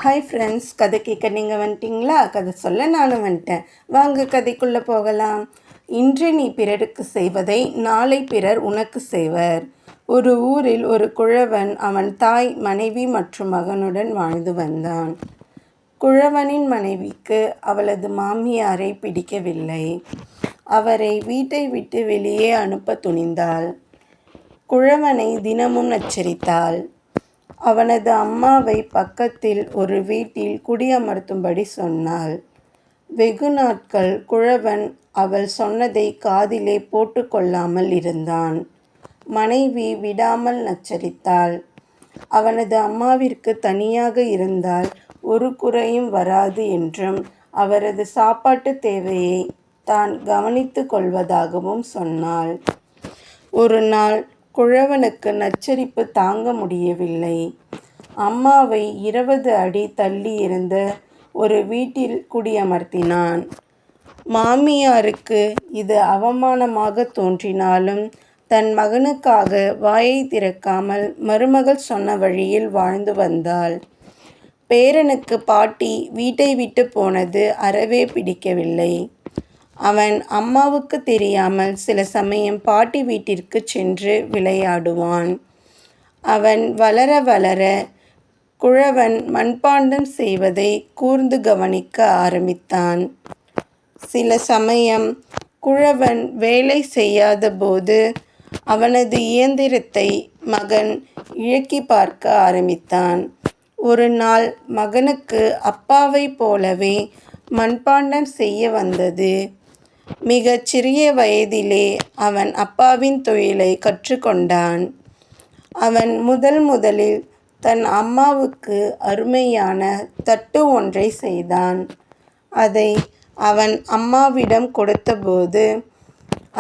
Hi friends, கதை கேட்க நீங்கள் வந்துட்டிங்களா? கதை சொல்ல நானும் வந்துட்டேன். வாங்க கதைக்குள்ளே போகலாம். இன்று நீ பிறருக்கு செய்வதை நாளை பிறர் உனக்கு செய்வர். ஒரு ஊரில் ஒரு குழவன் அவன் தாய், மனைவி மற்றும் மகனுடன் வாழ்ந்து வந்தான். குழவனின் மனைவிக்கு அவளது மாமியாரை பிடிக்கவில்லை. அவரை வீட்டை விட்டு வெளியே அனுப்ப துணிந்தாள். குழவனை தினமும் நச்சரித்தாள். அவனது அம்மாவை பக்கத்தில் ஒரு வீட்டில் குடியமர்த்தும்படி சொன்னாள். வெகு நாட்கள் குழவன் அவள் சொன்னதை காதிலே போட்டுக்கொள்ளாமல் இருந்தான். மனைவி விடாமல் நச்சரித்தாள். அவனது அம்மாவிற்கு தனியாக இருந்தால் ஒரு குறையும் வராது என்றும் அவரது சாப்பாட்டு தேவையை தான் கவனித்து கொள்வதாகவும் சொன்னாள். ஒரு நாள் குழவனுக்கு நச்சரிப்பு தாங்க முடியவில்லை. அம்மாவை 20 அடி தள்ளி இருந்த ஒரு வீட்டில் குடியமர்த்தினான். மாமியாருக்கு இது அவமானமாக தோன்றினாலும் தன் மகனுக்காக வாயை திறக்காமல் மருமகள் சொன்ன வழியில் வாழ்ந்து வந்தாள். பேரனுக்கு பாட்டி வீட்டை விட்டு போனது அறவே பிடிக்கவில்லை. அவன் அம்மாவுக்கு தெரியாமல் சில சமயம் பாட்டி வீட்டிற்கு சென்று விளையாடுவான். அவன் வளர வளர குழவன் மண்பாண்டம் செய்வதை கூர்ந்து கவனிக்க ஆரம்பித்தான். சில சமயம் குழவன் வேலை செய்யாத போது அவனது இயந்திரத்தை மகன் இழக்கி பார்க்க ஆரம்பித்தான். ஒரு நாள் மகனுக்கு அப்பாவை போலவே மண்பாண்டம் செய்ய வந்தது. மிகச் சிறிய வயதிலே அவன் அப்பாவின் தொழிலை கற்றுக்கொண்டான். அவன் முதலில் தன் அம்மாவுக்கு அருமையான தட்டு ஒன்றை செய்தான். அதை அவன் அம்மாவிடம் கொடுத்தபோது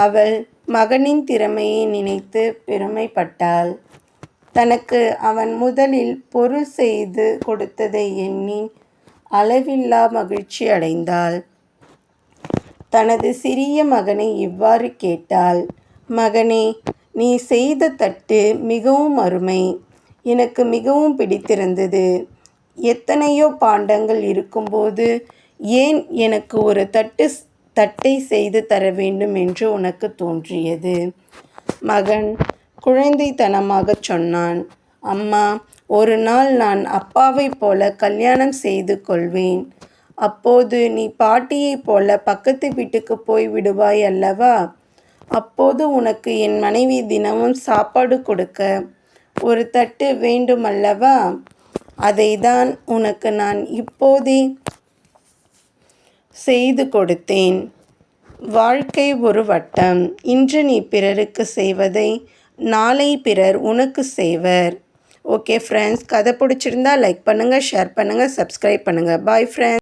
அவள் மகனின் திறமையை நினைத்து பெருமைப்பட்டாள். தனக்கு அவன் முதலில் பொருள் செய்து கொடுத்ததை எண்ணி அளவில்லா மகிழ்ச்சி அடைந்தாள். தனது சிறிய மகனை இவ்வாறு கேட்டாள். மகனே, நீ செய்த தட்டு மிகவும் அருமை. எனக்கு மிகவும் பிடித்திருந்தது. எத்தனையோ பாண்டங்கள் இருக்கும்போது ஏன் எனக்கு ஒரு தட்டை செய்து தர வேண்டும் என்று உனக்கு தோன்றியது? மகன் குழந்தைத்தனமாக சொன்னான். அம்மா, ஒரு நாள் நான் அப்பாவைப் போல கல்யாணம் செய்து கொள்வேன். அப்போது நீ பாட்டியைப் போல பக்கத்து வீட்டுக்கு போய் விடுவாய் அல்லவா? அப்போது உனக்கு என் மனைவி தினமும் சாப்பாடு கொடுக்க ஒரு தட்டு வேண்டுமல்லவா? அதைத்தான் உனக்கு நான் இப்போதே செய்து கொடுத்தேன். வாழ்க்கை ஒரு வட்டம். இன்று நீ பிறருக்கு செய்வதை நாளை பிறர் உனக்கு செய்வர். ஓகே ஃப்ரெண்ட்ஸ், கதை பிடிச்சிருந்தா லைக் பண்ணுங்கள், ஷேர் பண்ணுங்கள், சப்ஸ்கிரைப் பண்ணுங்கள். Bye friends.